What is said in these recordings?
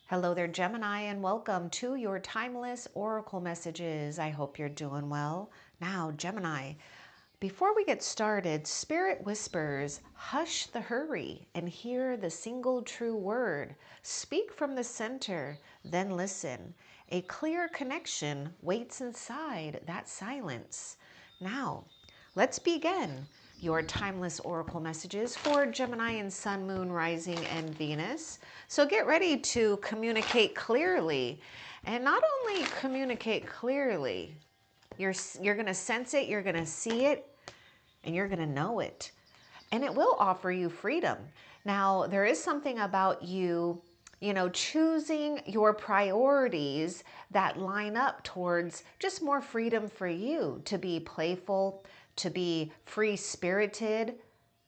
Hello there, Gemini, and welcome to your timeless oracle messages. I hope you're doing well. Now, Gemini, before we get started, Spirit whispers, hush the hurry and hear the single true word. Speak from the center, then listen. A clear connection waits inside that silence. Now, let's begin your timeless oracle messages for Gemini and Sun, Moon, Rising, and Venus. So get ready to communicate clearly. And not only communicate clearly, you're going to sense it, you're going to see it, and you're going to know it. And it will offer you freedom. Now, there is something about you choosing your priorities that line up towards just more freedom for you to be playful, to be free-spirited.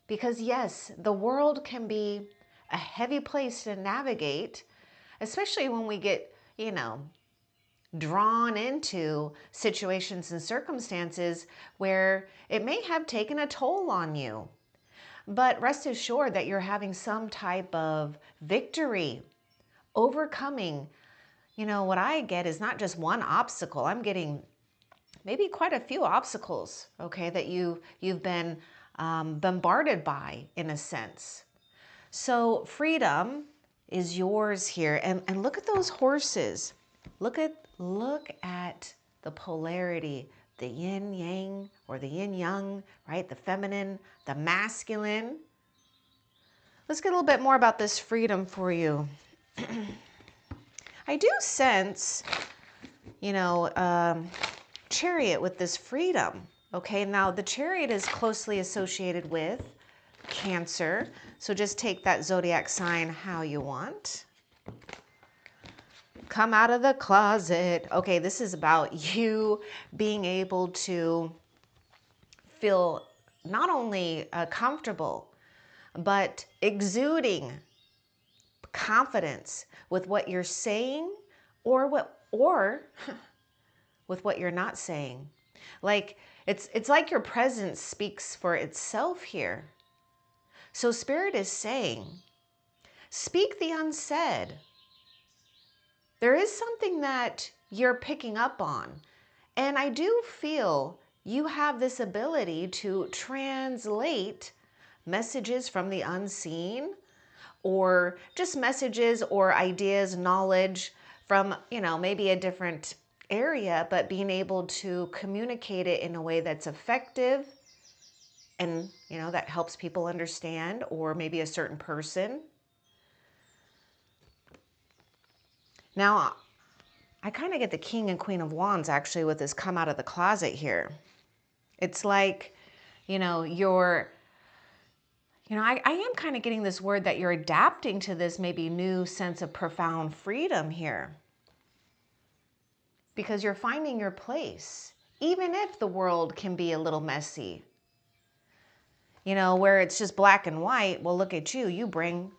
Because yes, the world can be a heavy place to navigate, especially when we get, drawn into situations and circumstances where it may have taken a toll on you. But rest assured that you're having some type of victory, overcoming. What I get is not just one obstacle. I'm getting maybe quite a few obstacles, okay, that you've been bombarded by, in a sense. So freedom is yours here. And look at those horses. Look at the polarity, the yin yang or the yin yang, right? The feminine, the masculine. Let's get a little bit more about this freedom for you. I do sense, Chariot with this freedom. Okay, now the Chariot is closely associated with Cancer. So just take that zodiac sign how you want. Come out of the closet. Okay, this is about you being able to feel not only comfortable, but exuding confidence with what you're saying or with what you're not saying. Like it's like your presence speaks for itself here. So Spirit is saying, speak the unsaid. There is something that you're picking up on. And I do feel you have this ability to translate messages from the unseen, or just messages or ideas, knowledge from, maybe a different area, but being able to communicate it in a way that's effective and, that helps people understand, or maybe a certain person. Now, I kind of get the King and Queen of Wands actually with this come out of the closet here. It's like, I am kind of getting this word that you're adapting to this maybe new sense of profound freedom here. Because you're finding your place, even if the world can be a little messy. Where it's just black and white, well, look at you. You bring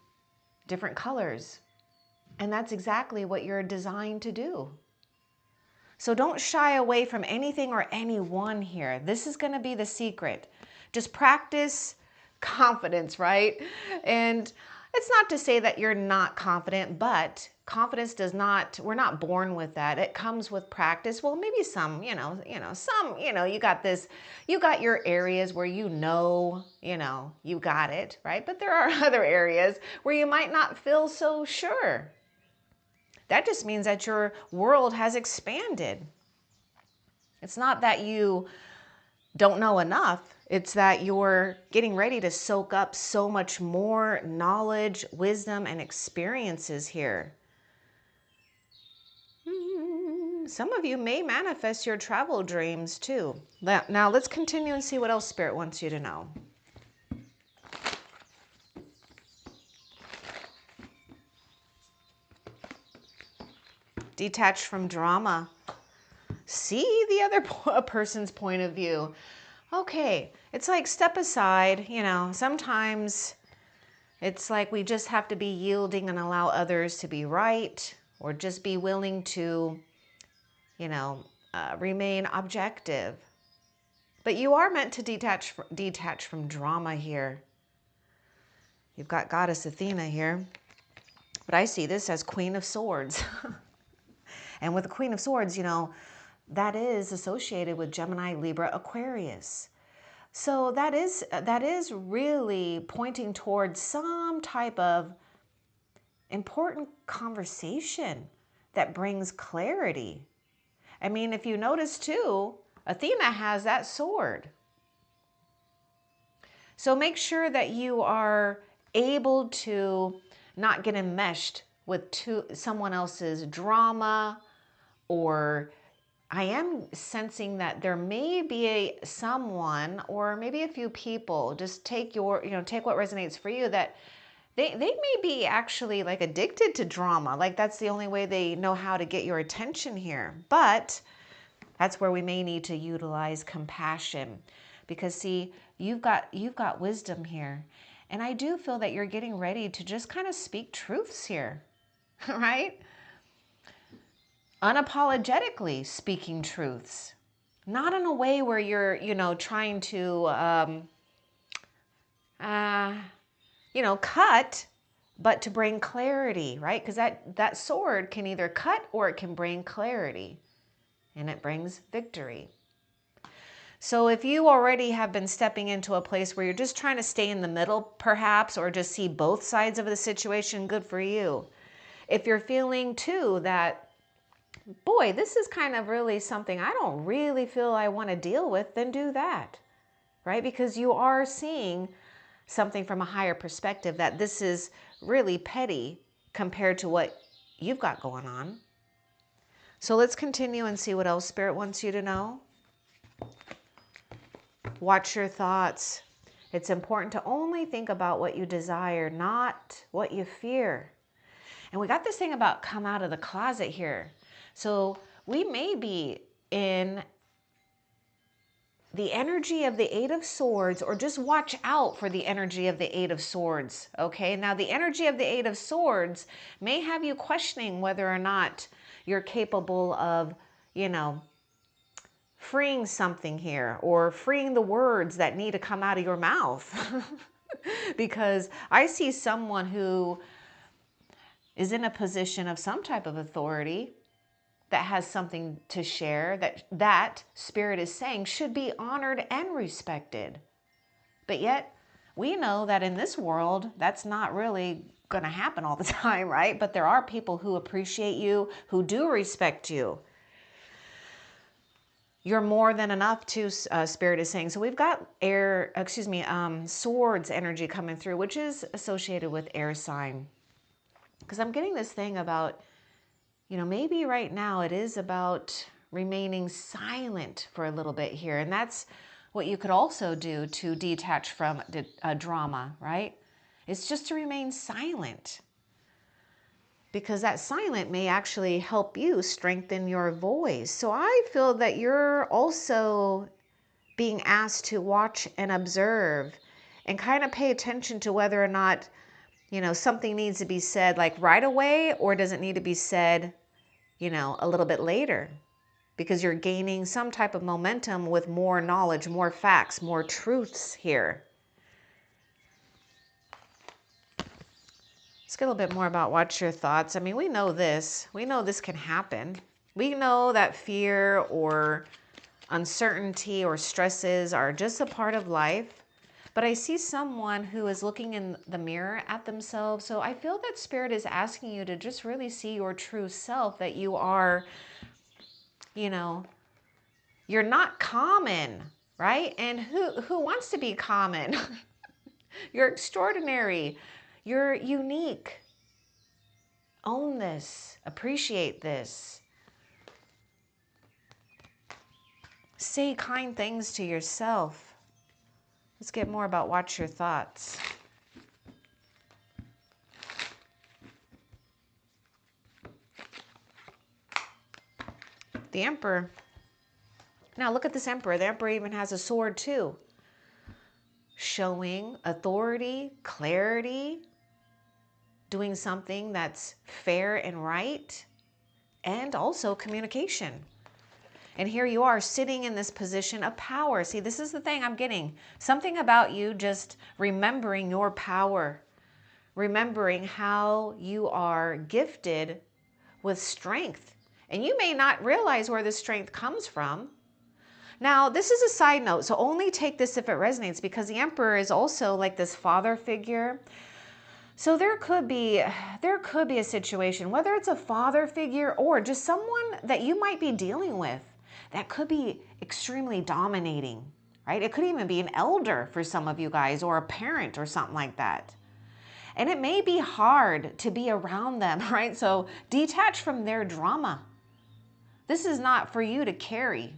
different colors. And that's exactly what you're designed to do. So don't shy away from anything or anyone here. This is going to be the secret. Just practice confidence, right? And it's not to say that you're not confident, but confidence we're not born with that. It comes with practice. Well, maybe some, you got your areas where you got it, right? But there are other areas where you might not feel so sure. That just means that your world has expanded. It's not that you don't know enough. It's that you're getting ready to soak up so much more knowledge, wisdom, and experiences here. Some of you may manifest your travel dreams too. Now let's continue and see what else Spirit wants you to know. Detach from drama. See the other person's point of view. Okay, it's like step aside, sometimes it's like we just have to be yielding and allow others to be right, or just be willing to, remain objective. But you are meant to detach from drama here. You've got Goddess Athena here. But I see this as Queen of Swords. And with the Queen of Swords, you know, that is associated with Gemini, Libra, Aquarius. So that is really pointing towards some type of important conversation that brings clarity. I mean, if you notice too, Athena has that sword. So make sure that you are able to not get enmeshed with someone else's drama, or I am sensing that there may be someone or maybe a few people, just take take what resonates for you, that they may be actually like addicted to drama. Like that's the only way they know how to get your attention here. But that's where we may need to utilize compassion, because see, you've got wisdom here. And I do feel that you're getting ready to just kind of speak truths here, right? Unapologetically speaking truths, not in a way where you're, trying to, cut, but to bring clarity, right? Because that sword can either cut or it can bring clarity, and it brings victory. So if you already have been stepping into a place where you're just trying to stay in the middle, perhaps, or just see both sides of the situation, good for you. If you're feeling too that, boy, this is kind of really something I don't really feel I want to deal with, then do that, right? Because you are seeing something from a higher perspective, that this is really petty compared to what you've got going on. So let's continue and see what else Spirit wants you to know. Watch your thoughts. It's important to only think about what you desire, not what you fear. And we got this thing about come out of the closet here. So we may be in the energy of the Eight of Swords, or just watch out for the energy of the Eight of Swords, okay? Now, the energy of the Eight of Swords may have you questioning whether or not you're capable of, freeing something here, or freeing the words that need to come out of your mouth. Because I see someone who is in a position of some type of authority that has something to share, that Spirit is saying should be honored and respected. But yet, we know that in this world, that's not really going to happen all the time, right? But there are people who appreciate you, who do respect you. You're more than enough to, Spirit is saying. So we've got swords energy coming through, which is associated with air sign. Because I'm getting this thing about, maybe right now it is about remaining silent for a little bit here. And that's what you could also do to detach from drama, right? It's just to remain silent. Because that silent may actually help you strengthen your voice. So I feel that you're also being asked to watch and observe and kind of pay attention to whether or not, something needs to be said like right away, or does it need to be said, a little bit later, because you're gaining some type of momentum with more knowledge, more facts, more truths here. Let's get a little bit more about watch your thoughts. I mean, we know this. We know this can happen. We know that fear or uncertainty or stresses are just a part of life. But I see someone who is looking in the mirror at themselves. So I feel that Spirit is asking you to just really see your true self, that you are, you're not common, right? And who wants to be common? You're extraordinary. You're unique. Own this. Appreciate this. Say kind things to yourself. Let's get more about watch your thoughts. The Emperor. Now look at this Emperor. The Emperor even has a sword too, showing authority, clarity, doing something that's fair and right, and also communication. And here you are sitting in this position of power. See, this is the thing I'm getting. Something about you just remembering your power, remembering how you are gifted with strength. And you may not realize where this strength comes from. Now, this is a side note, so only take this if it resonates, because the Emperor is also like this father figure. So there could be a situation, whether it's a father figure or just someone that you might be dealing with, that could be extremely dominating, right? It could even be an elder for some of you guys, or a parent or something like that. And it may be hard to be around them, right? So detach from their drama. This is not for you to carry.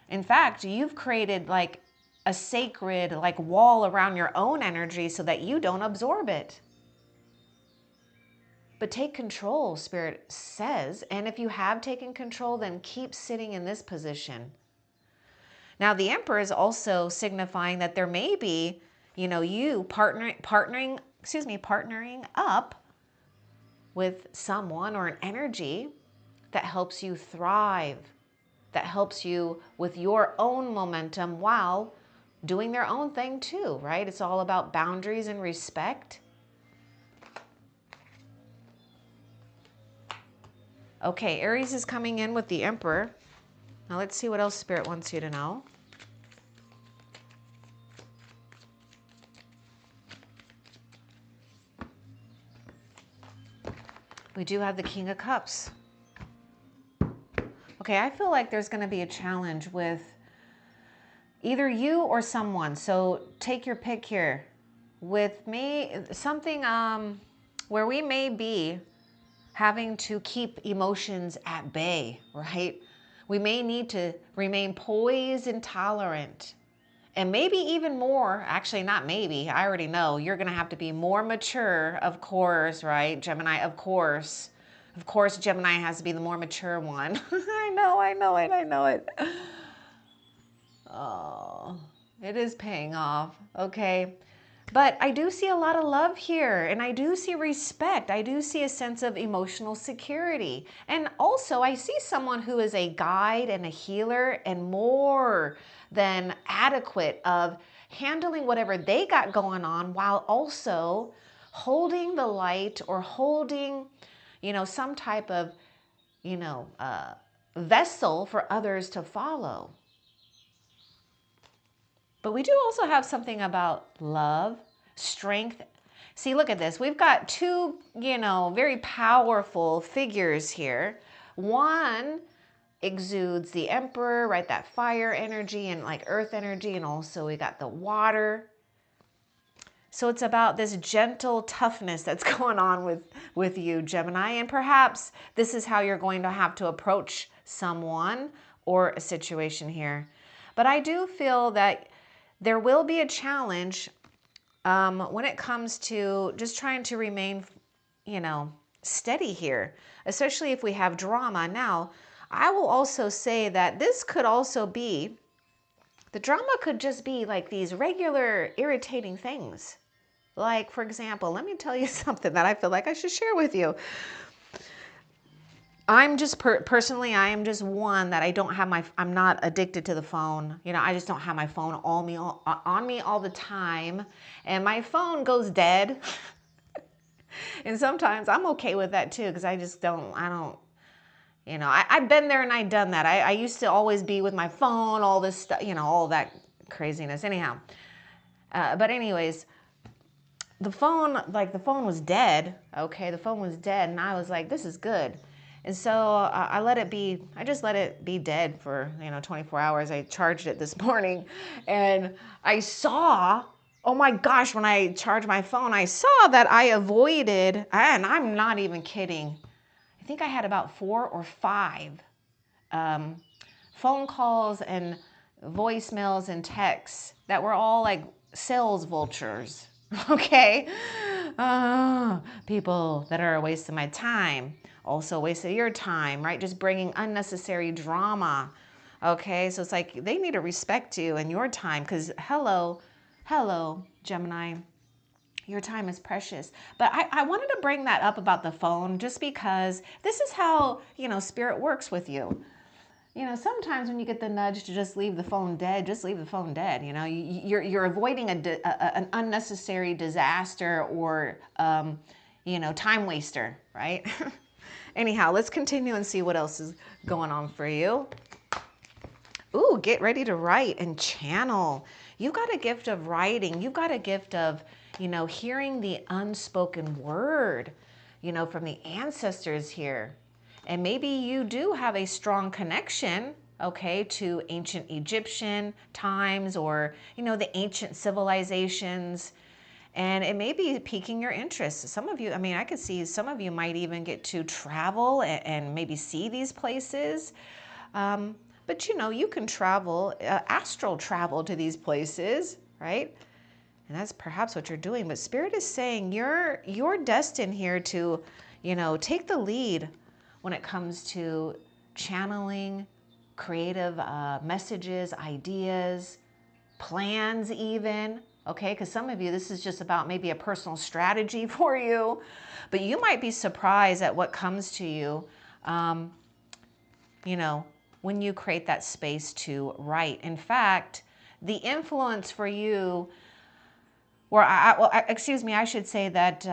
In fact, you've created like a sacred like wall around your own energy so that you don't absorb it. But take control, Spirit says. And if you have taken control, then keep sitting in this position. Now, the Emperor is also signifying that there may be, you partnering up with someone or an energy that helps you thrive, that helps you with your own momentum while doing their own thing too, right? It's all about boundaries and respect. Okay, Aries is coming in with the Emperor. Now let's see what else Spirit wants you to know. We do have the King of Cups. Okay, I feel like there's going to be a challenge with either you or someone. So take your pick here. With me, something where we may be having to keep emotions at bay, right? We may need to remain poised and tolerant. And maybe even more, actually not maybe, I already know, you're going to have to be more mature, of course, right? Gemini, of course. Of course, Gemini has to be the more mature one. I know it. Oh, it is paying off, okay? But I do see a lot of love here, and I do see respect. I do see a sense of emotional security. And also, I see someone who is a guide and a healer and more than adequate of handling whatever they got going on while also holding the light or holding, some type of, vessel for others to follow. But we do also have something about love, strength. See, look at this. We've got two, very powerful figures here. One exudes the Emperor, right? That fire energy and like earth energy. And also we got the water. So it's about this gentle toughness that's going on with you, Gemini. And perhaps this is how you're going to have to approach someone or a situation here. But I do feel that there will be a challenge when it comes to just trying to remain, steady here, especially if we have drama. Now, I will also say that this could also be, the drama could just be like these regular irritating things. Like, for example, let me tell you something that I feel like I should share with you. I'm just personally, I am just one that I don't have I'm not addicted to the phone. I just don't have my phone on me all the time. And my phone goes dead. And sometimes I'm okay with that too, because I've been there and I've done that. I used to always be with my phone, all this stuff, all that craziness. Anyhow, but anyways, the phone was dead. Okay, the phone was dead, and I was like, this is good. And so I just let it be dead for, 24 hours. I charged it this morning and I saw, oh my gosh, when I charged my phone, I saw that I avoided, and I'm not even kidding, I think I had about 4 or 5 phone calls and voicemails and texts that were all like sales vultures. Okay. People that are a waste of my time, also a waste of your time, right? Just bringing unnecessary drama. Okay. So it's like they need to respect you and your time, because hello, Gemini, your time is precious. But I wanted to bring that up about the phone just because this is how, Spirit works with you. you know, sometimes when you get the nudge to just leave the phone dead, just leave the phone dead. You know, you're avoiding an unnecessary disaster or, you know, time waster, right? Anyhow, let's continue and see what else is going on for you. Ooh, get ready to write and channel. You've got a gift of writing. You've got a gift of, you know, hearing the unspoken word, you know, from the ancestors here. And maybe you do have a strong connection, okay, to ancient Egyptian times or, you know, the ancient civilizations. And it may be piquing your interest. Some of you, I mean, I could see some of you might even get to travel and maybe see these places. But you know, you can travel, astral travel to these places, right? And that's perhaps what you're doing. But Spirit is saying you're destined here to, you know, take the lead when it comes to channeling creative messages, ideas, plans even, okay? Because some of you, this is just about maybe a personal strategy for you, but you might be surprised at what comes to you, you know, when you create that space to write. In fact, the influence for you, or excuse me, I should say that,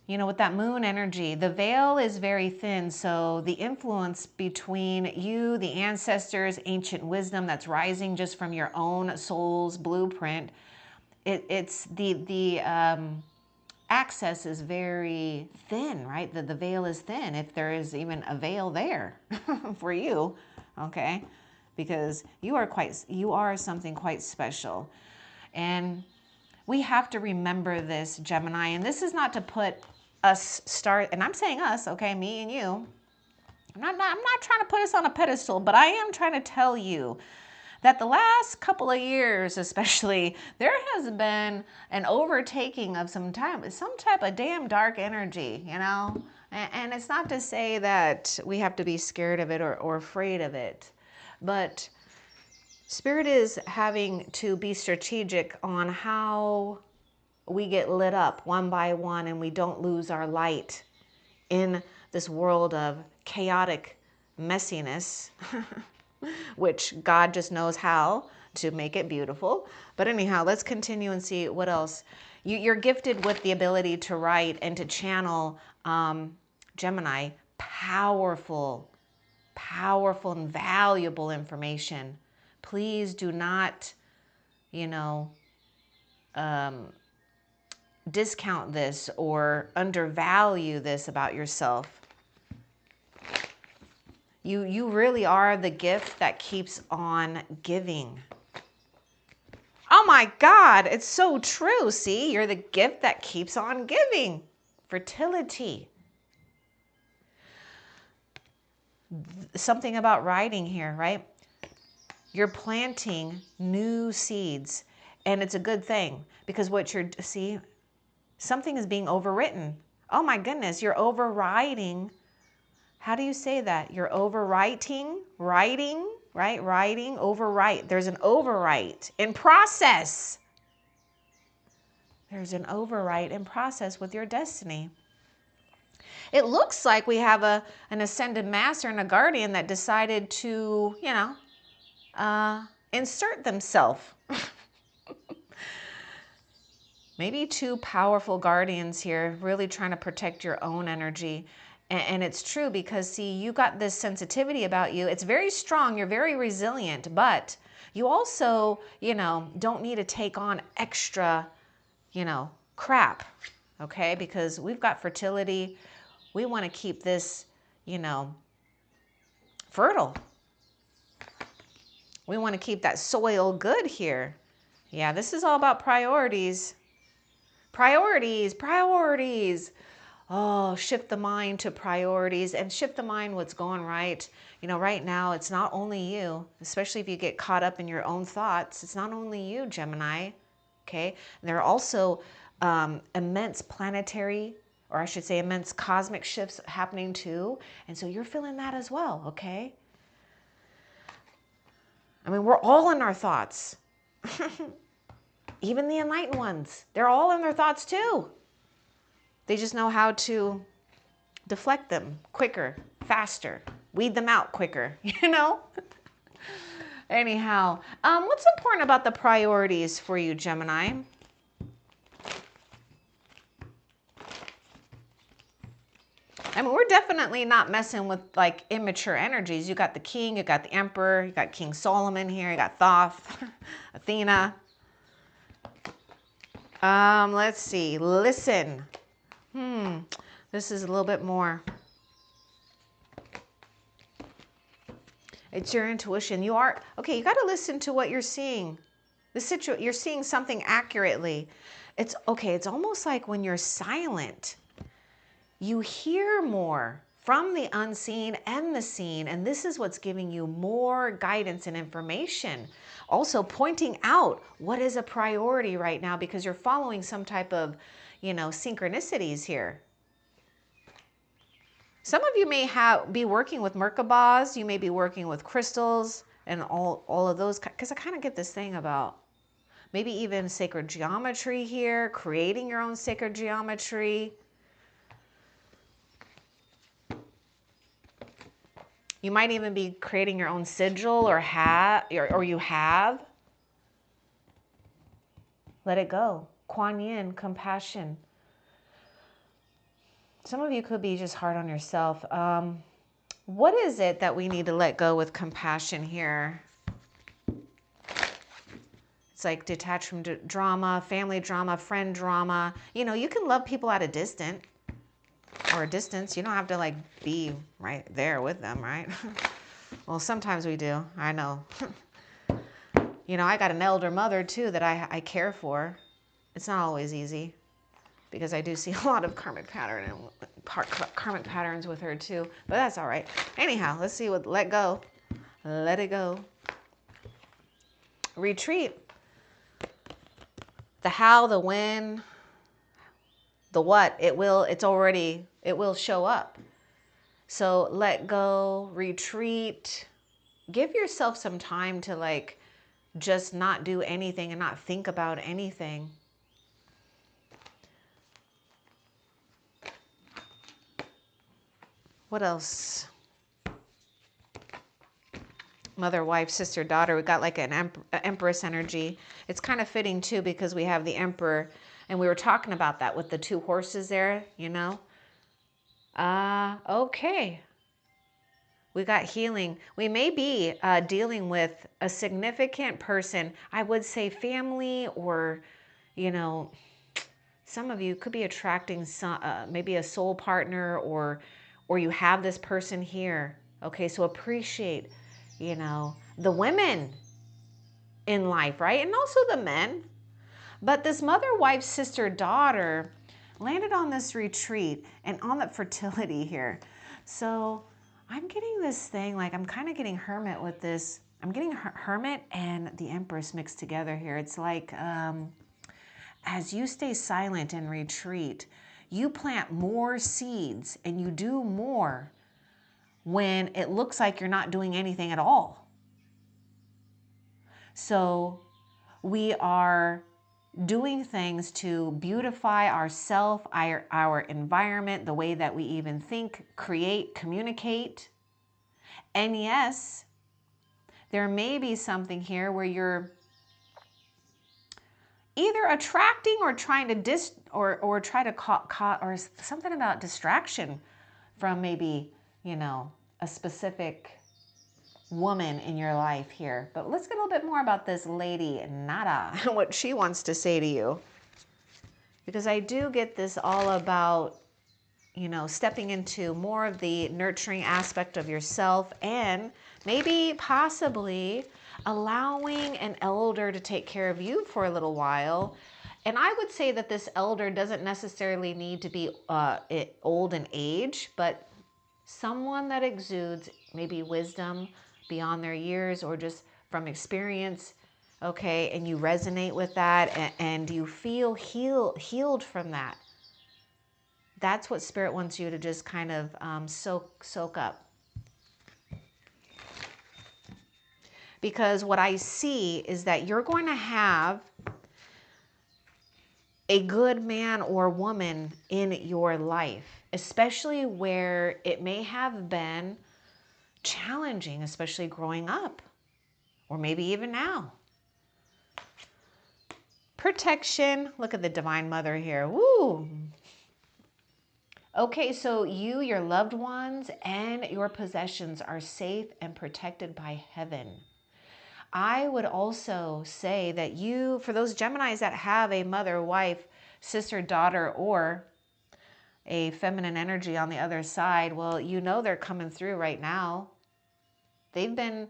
you know, with that moon energy, the veil is very thin. So the influence between you, the ancestors, ancient wisdom that's rising just from your own soul's blueprint, it's the access is very thin, right? The veil is thin, if there is even a veil there for you, okay? Because you are something quite special. And we have to remember this, Gemini, and this is not to put us and I'm saying us, okay, me and you. I'm not trying to put us on a pedestal, but I am trying to tell you that the last couple of years, especially, there has been an overtaking of some type of damn dark energy, you know? And it's not to say that we have to be scared of it or afraid of it, but Spirit is having to be strategic on how we get lit up one by one and we don't lose our light in this world of chaotic messiness, which God just knows how to make it beautiful. But anyhow, let's continue and see what else. You're gifted with the ability to write and to channel, Gemini, powerful and valuable information. Please do not, you know, discount this or undervalue this about yourself. You really are the gift that keeps on giving. Oh my God, it's so true. See, you're the gift that keeps on giving. Fertility. Something about writing here, right? You're planting new seeds, and it's a good thing because see, something is being overwritten. Oh my goodness, you're overriding. How do you say that? You're overwriting, writing, right? Writing, overwrite. There's an overwrite in process. There's an overwrite in process with your destiny. It looks like we have an ascended master and a guardian that decided to, you know, insert themselves. Maybe two powerful guardians here really trying to protect your own energy. And it's true because, see, you got this sensitivity about you. It's very strong. You're very resilient, but you also, you know, don't need to take on extra, you know, crap, okay? Because we've got fertility. We want to keep this, you know, fertile. We want to keep that soil good here. Yeah, this is all about priorities. Priorities. Oh, shift the mind to priorities and shift the mind what's going right. You know, right now, it's not only you, especially if you get caught up in your own thoughts. It's not only you, Gemini, okay? There are also immense planetary, or I should say immense cosmic shifts happening too. And so you're feeling that as well, okay? I mean, we're all in our thoughts. Even the enlightened ones, they're all in their thoughts too. They just know how to deflect them quicker, faster, weed them out quicker, you know? Anyhow, what's important about the priorities for you, Gemini? I mean, we're definitely not messing with like immature energies. You got the king, you got the emperor, you got King Solomon here, you got Thoth, Athena. Let's see. Listen. This is a little bit more. It's your intuition. You are, okay, you got to listen to what you're seeing. You're seeing something accurately. It's okay. It's almost like when you're silent, you hear more from the unseen and the seen, and this is what's giving you more guidance and information. Also pointing out what is a priority right now because you're following some type of, synchronicities here. Some of you may be working with Merkabahs, you may be working with crystals and all of those, because I kind of get this thing about maybe even sacred geometry here, creating your own sacred geometry. You might even be creating your own sigil or you have. Let it go. Kuan Yin, compassion. Some of you could be just hard on yourself. What is it that we need to let go with compassion here? It's like detach from drama, family drama, friend drama. You can love people at a distance. You don't have to like be right there with them, right? Well, sometimes we do. I know. I got an elder mother too that I care for. It's not always easy because I do see a lot of karmic patterns with her too, but that's all right. Anyhow, let's see what let go. Let it go. Retreat. The how, the when, the what, it will show up. So let go, retreat. Give yourself some time to like just not do anything and not think about anything. What else? Mother, wife, sister, daughter. We got like an empress energy. It's kind of fitting too because we have the emperor, and we were talking about that with the two horses there, Okay. We got healing. We may be dealing with a significant person. I would say family, or, some of you could be attracting maybe a soul partner, or you have this person here. Okay, so appreciate, the women in life, right? And also the men. But this mother, wife, sister, daughter landed on this retreat and on that fertility here. So I'm getting this thing, like I'm kind of getting hermit with this. I'm getting hermit and the empress mixed together here. It's like as you stay silent and retreat, you plant more seeds and you do more when it looks like you're not doing anything at all. So we are doing things to beautify ourselves, our environment, the way that we even think, create, communicate. And yes, there may be something here where you're either attracting or trying to or try to or something about distraction from maybe, a specific woman in your life here. But let's get a little bit more about this lady, Nada, and what she wants to say to you. Because I do get this all about, stepping into more of the nurturing aspect of yourself and maybe possibly allowing an elder to take care of you for a little while. And I would say that this elder doesn't necessarily need to be old in age, but someone that exudes maybe wisdom beyond their years or just from experience, okay, and you resonate with that and you feel healed from that. That's what Spirit wants you to just kind of soak up. Because what I see is that you're going to have a good man or woman in your life, especially where it may have been challenging, especially growing up, or maybe even now. Protection. Look at the Divine Mother here. Woo! Okay, so you, your loved ones, and your possessions are safe and protected by heaven. I would also say that you, for those Geminis that have a mother, wife, sister, daughter, or a feminine energy on the other side, well, you know they're coming through right now. They've been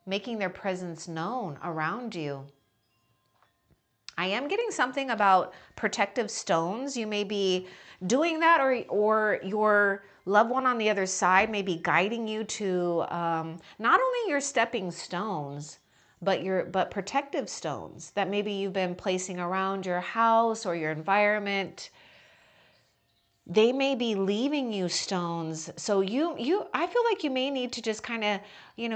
making their presence known around you. I am getting something about protective stones. You may be doing that, or your loved one on the other side may be guiding you to not only your stepping stones, but protective stones that maybe you've been placing around your house or your environment. They may be leaving you stones. So I feel like you may need to just kind of,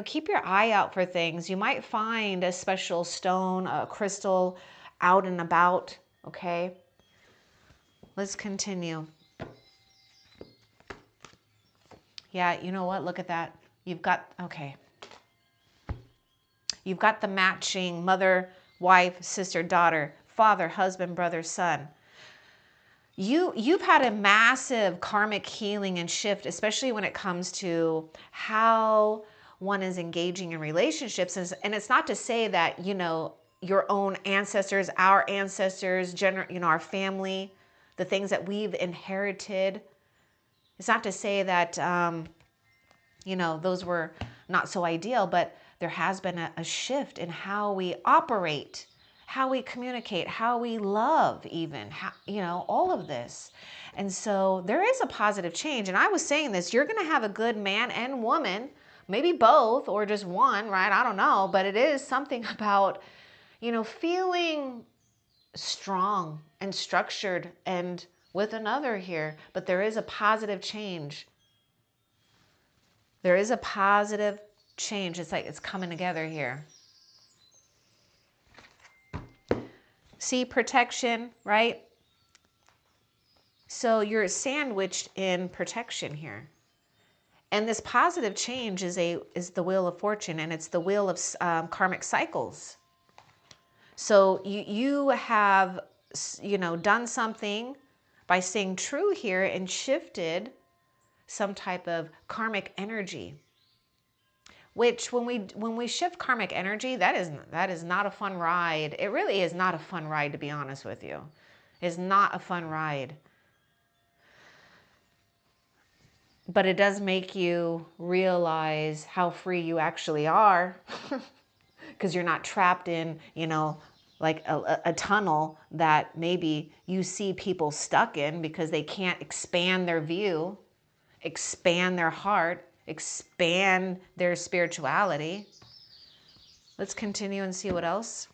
keep your eye out for things. You might find a special stone, a crystal out and about. Okay. Let's continue. Yeah. You know what? Look at that. You've got the matching mother, wife, sister, daughter, father, husband, brother, son. You've had a massive karmic healing and shift, especially when it comes to how one is engaging in relationships. And it's not to say that, your own ancestors, our ancestors, our family, the things that we've inherited. It's not to say that, those were not so ideal, but there has been a shift in how we operate, how we communicate, how we love, even, all of this. And so there is a positive change. And I was saying this, you're going to have a good man and woman, maybe both or just one, right? I don't know. But it is something about, feeling strong and structured and with another here. But there is a positive change. There is a positive change. It's like it's coming together here. See, protection, right? So you're sandwiched in protection here. And this positive change is the wheel of fortune, and it's the wheel of karmic cycles. So you have, done something by staying true here and shifted some type of karmic energy. Which when we shift karmic energy, that is not a fun ride. It really is not a fun ride, to be honest with you. It's not a fun ride. But it does make you realize how free you actually are. Because you're not trapped in, like a tunnel that maybe you see people stuck in because they can't expand their view, expand their heart, expand their spirituality. Let's continue and see what else.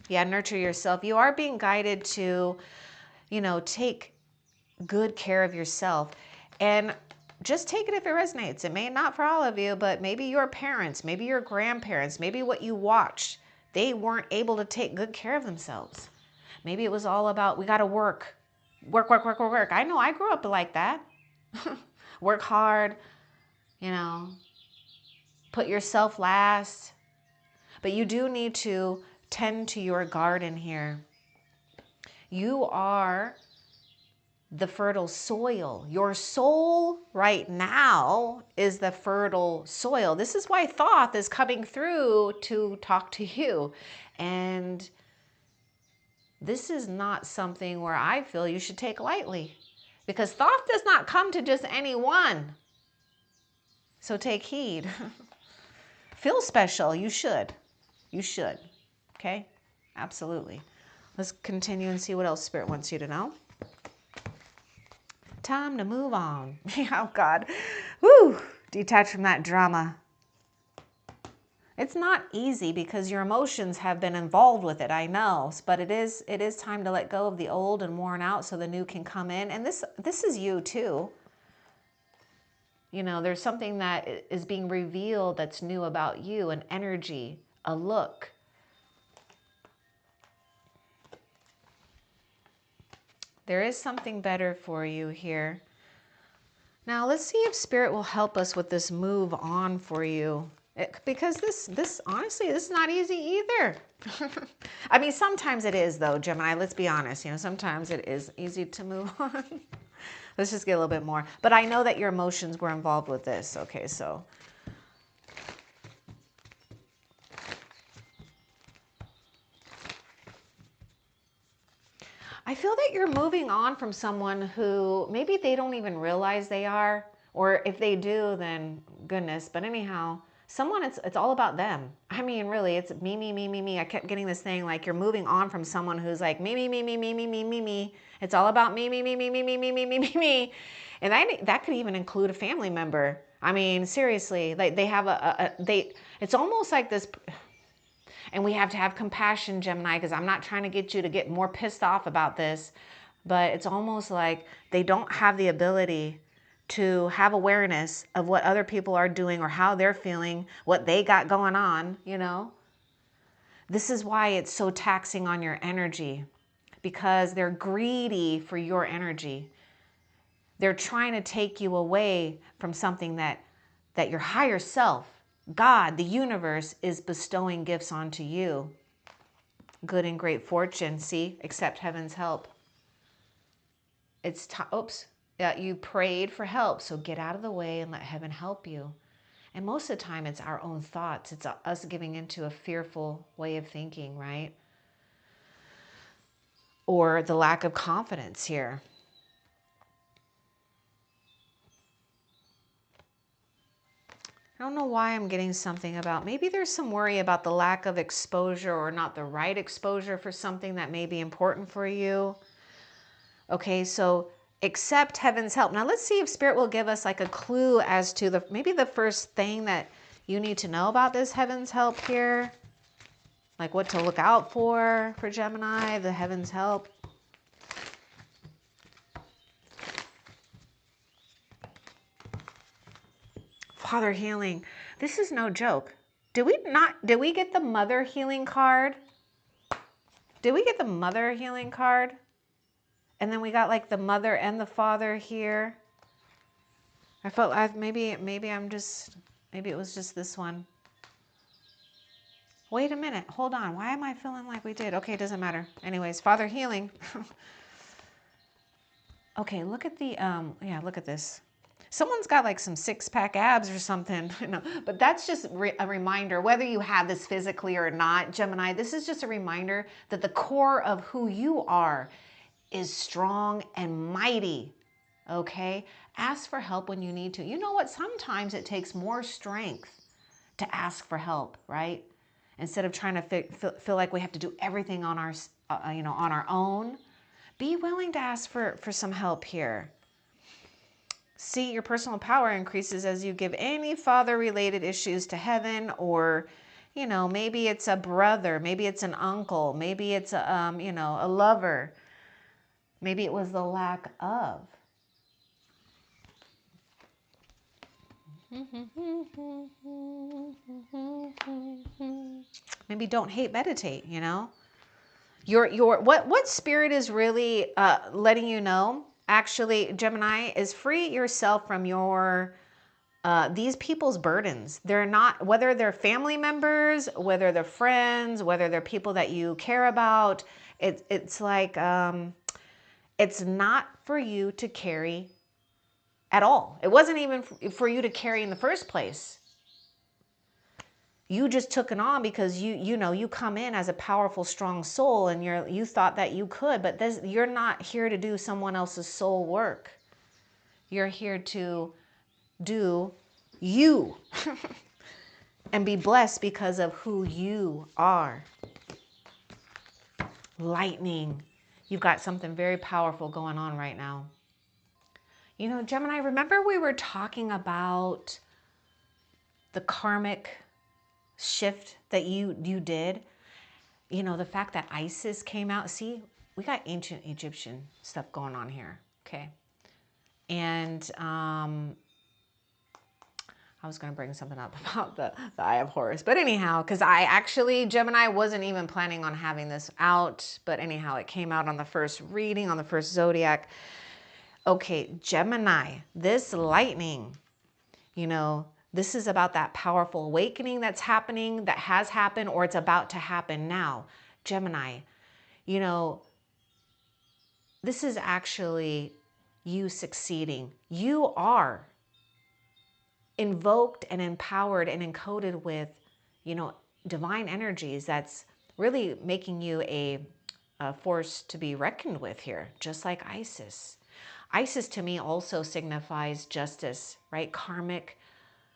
Yeah, nurture yourself. You are being guided to, take good care of yourself. And just take it if it resonates. It may not for all of you, but maybe your parents, maybe your grandparents, maybe what you watched, they weren't able to take good care of themselves. Maybe it was all about, we got to work. I know I grew up like that. Work hard, put yourself last. But you do need to tend to your garden here. You are the fertile soil. Your soul right now is the fertile soil. This is why Thoth is coming through to talk to you. And this is not something where I feel you should take lightly, because Thoth does not come to just anyone. So take heed. Feel special. You should. You should. Okay? Absolutely. Let's continue and see what else Spirit wants you to know. Time to move on. Oh, God. Woo! Detach from that drama. It's not easy because your emotions have been involved with it, I know. But it is time to let go of the old and worn out so the new can come in. And this is you, too. There's something that is being revealed that's new about you, an energy, a look. There is something better for you here. Now let's see if Spirit will help us with this move on for you. Because this honestly, this is not easy either. I mean, sometimes it is though, Gemini, let's be honest. You know, sometimes it is easy to move on. Let's just get a little bit more. But I know that your emotions were involved with this. Okay, so. I feel that you're moving on from someone who maybe they don't even realize they are, or if they do, then goodness. But anyhow, someone, it's all about them. I mean, really, it's me, me, me, me, me. I kept getting this thing like you're moving on from someone who's like me, me, me, me, me, me, me, me, me. It's all about me, me, me, me, me, me, me, me, me, me, me. And that could even include a family member. I mean, seriously, like they have it's almost like this. And we have to have compassion, Gemini, because I'm not trying to get you to get more pissed off about this, but it's almost like they don't have the ability to have awareness of what other people are doing or how they're feeling, what they got going on, you know? This is why it's so taxing on your energy, because they're greedy for your energy. They're trying to take you away from something that your higher self, God, the universe, is bestowing gifts onto you. Good and great fortune. See, accept heaven's help. It's oops. You prayed for help, so get out of the way and let heaven help you. And most of the time, it's our own thoughts. It's us giving into a fearful way of thinking, right? Or the lack of confidence here. I don't know why I'm getting something about, maybe there's some worry about the lack of exposure or not the right exposure for something that may be important for you. Okay, so accept heaven's help. Now let's see if Spirit will give us like a clue as to maybe the first thing that you need to know about this heaven's help here. Like what to look out for Gemini, the heaven's help. Father healing. This is no joke. Did we get the mother healing card? Did we get the mother healing card? And then we got like the mother and the father here. I felt maybe it was just this one. Wait a minute, hold on. Why am I feeling like we did? Okay, it doesn't matter. Anyways, Father healing. Okay, look at the yeah, look at this. Someone's got like some six-pack abs or something, but that's just a reminder, whether you have this physically or not, Gemini, this is just a reminder that the core of who you are is strong and mighty, okay? Ask for help when you need to. You know what? Sometimes it takes more strength to ask for help, right? Instead of trying to feel like we have to do everything on our, on our own. Be willing to ask for some help here. See, your personal power increases as you give any father-related issues to heaven, or, maybe it's a brother, maybe it's an uncle, maybe it's a, a lover. Maybe it was the lack of. Maybe don't hate, meditate, What Spirit is really letting you know, actually, Gemini, is free yourself from your these people's burdens. They're not, whether they're family members, whether they're friends, whether they're people that you care about, it's like it's not for you to carry at all. It wasn't even for you to carry in the first place. You just took it on because you come in as a powerful, strong soul, and you thought that you could, but you're not here to do someone else's soul work. You're here to do you and be blessed because of who you are. Lightning. You've got something very powerful going on right now. Gemini, remember we were talking about the karmic shift that you did? The fact that Isis came out. See, we got ancient Egyptian stuff going on here. Okay. And I was going to bring something up about the Eye of Horus. But anyhow, because I actually, Gemini, wasn't even planning on having this out. But anyhow, it came out on the first reading, on the first zodiac. Okay, Gemini, this lightning, you know, this is about that powerful awakening that's happening, that has happened, or it's about to happen now. Gemini, you know, this is actually you succeeding. You are invoked and empowered and encoded with, you know, divine energies that's really making you a force to be reckoned with here, just like Isis. Isis to me also signifies justice, right? Karmic,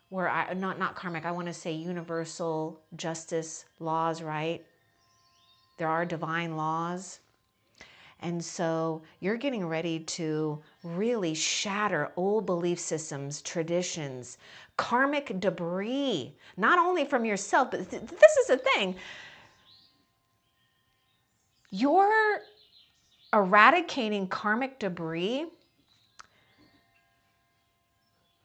where not karmic, I want to say universal justice laws, right? There are divine laws. And so you're getting ready to really shatter old belief systems, traditions, karmic debris, not only from yourself, but this is the thing. You're eradicating karmic debris,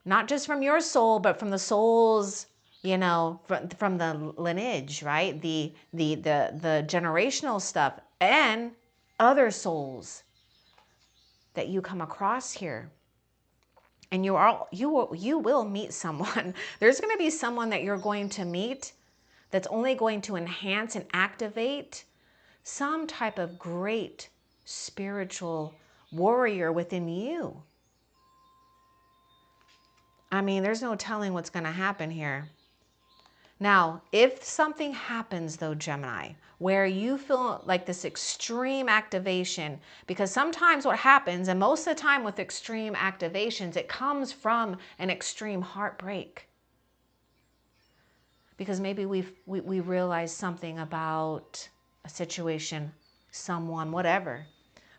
not just from your soul, but from the souls, you know, from the lineage, right? The generational stuff and other souls that you come across here. And you will meet someone. There's going to be someone that you're going to meet that's only going to enhance and activate some type of great spiritual warrior within you. I mean, there's no telling what's going to happen here. Now, if something happens though, Gemini, where you feel like this extreme activation, because sometimes what happens, and most of the time with extreme activations, it comes from an extreme heartbreak. Because maybe we realize something about a situation, someone, whatever.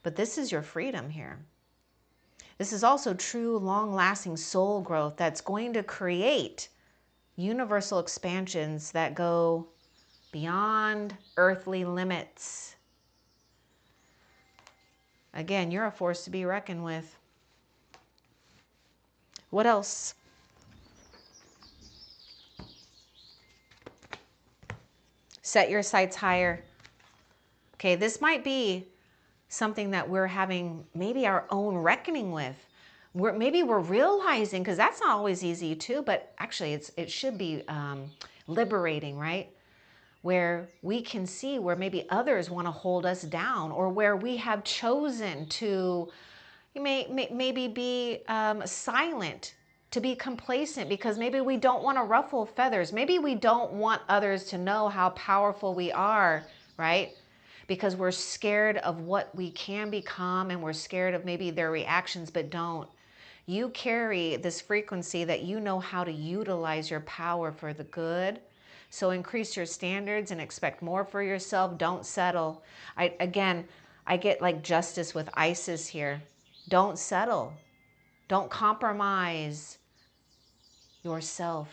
But this is your freedom here. This is also true, long-lasting soul growth that's going to create universal expansions that go beyond earthly limits. Again, you're a force to be reckoned with. What else? Set your sights higher. Okay, this might be something that we're having maybe our own reckoning with. Maybe we're realizing, because that's not always easy too, but actually it should be liberating, right? Where we can see where maybe others want to hold us down, or where we have chosen to maybe be silent, to be complacent, because maybe we don't want to ruffle feathers. Maybe we don't want others to know how powerful we are, right? Because we're scared of what we can become, and we're scared of maybe their reactions, but don't. You carry this frequency that you know how to utilize your power for the good. So increase your standards and expect more for yourself. Don't settle. I get like justice with Isis here. Don't settle. Don't compromise yourself.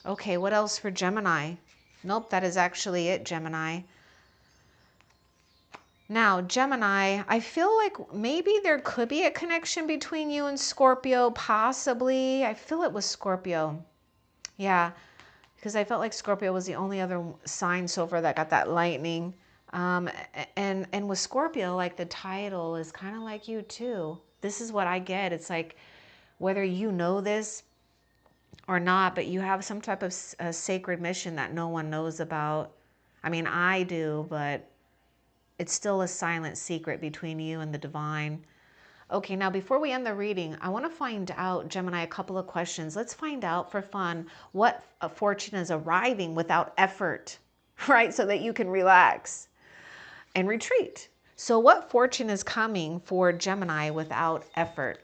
Okay, what else for Gemini? Nope, that is actually it, Gemini. Now, Gemini, I feel like maybe there could be a connection between you and Scorpio, possibly. I feel it was Scorpio. Yeah, because I felt like Scorpio was the only other sign so far that got that lightning. And with Scorpio, like the title is kind of like you too. This is what I get. It's like whether you know this or not, but you have some type of sacred mission that no one knows about. I mean, I do, but it's still a silent secret between you and the divine. Okay, now before we end the reading, I want to find out, Gemini, a couple of questions. Let's find out for fun what fortune is arriving without effort, right? So that you can relax and retreat. So what fortune is coming for Gemini without effort?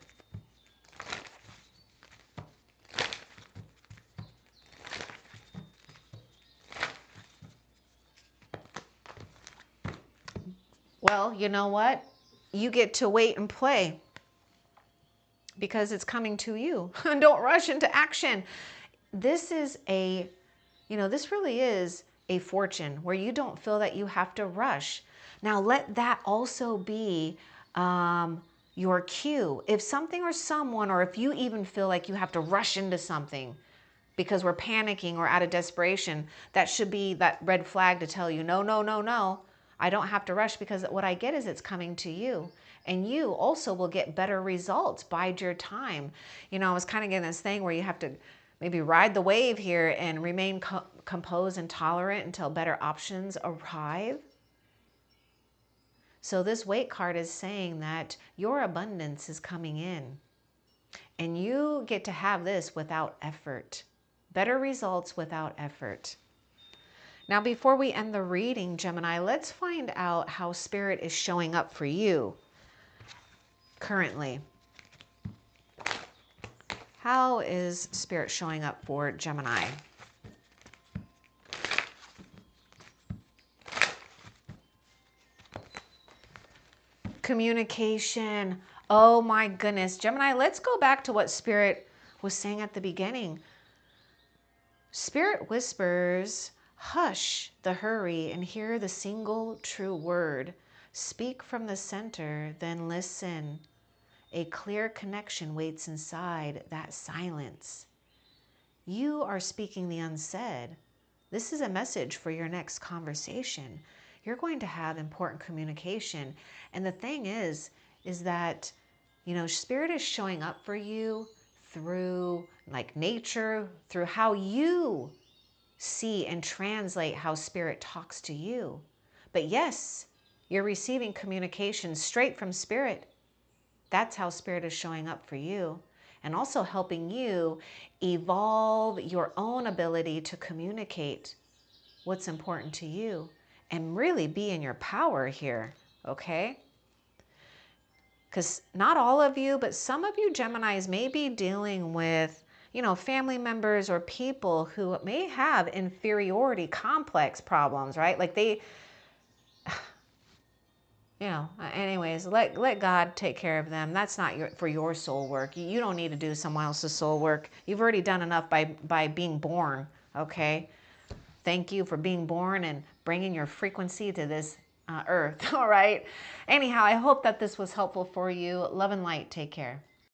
Well, you know what? You get to wait and play because it's coming to you. Don't rush into action. This is this really is a fortune where you don't feel that you have to rush. Now, let that also be your cue. If something or someone, or if you even feel like you have to rush into something because we're panicking or out of desperation, that should be that red flag to tell you, no, no, no, no. I don't have to rush, because what I get is it's coming to you. And you also will get better results. Bide your time. You know, I was kind of getting this thing where you have to maybe ride the wave here and remain composed and tolerant until better options arrive. So this wait card is saying that your abundance is coming in. And you get to have this without effort. Better results without effort. Now, before we end the reading, Gemini, let's find out how Spirit is showing up for you currently. How is Spirit showing up for Gemini? Communication. Oh my goodness. Gemini, let's go back to what Spirit was saying at the beginning. Spirit whispers, hush the hurry and hear the single true word. Speak from the center, then listen. A clear connection waits inside that silence. You are speaking the unsaid. This is a message for your next conversation. You're going to have important communication. And the thing is that, you know, Spirit is showing up for you through like nature, through how you see and translate how Spirit talks to you. But yes, you're receiving communication straight from Spirit. That's how Spirit is showing up for you, and also helping you evolve your own ability to communicate what's important to you and really be in your power here, okay? Because not all of you, but some of you Geminis may be dealing with, you know, family members or people who may have inferiority complex problems, right? Like they, you know, anyways, let God take care of them. That's not for your soul work. You don't need to do someone else's soul work. You've already done enough by being born, okay? Thank you for being born and bringing your frequency to this earth, all right? Anyhow, I hope that this was helpful for you. Love and light. Take care.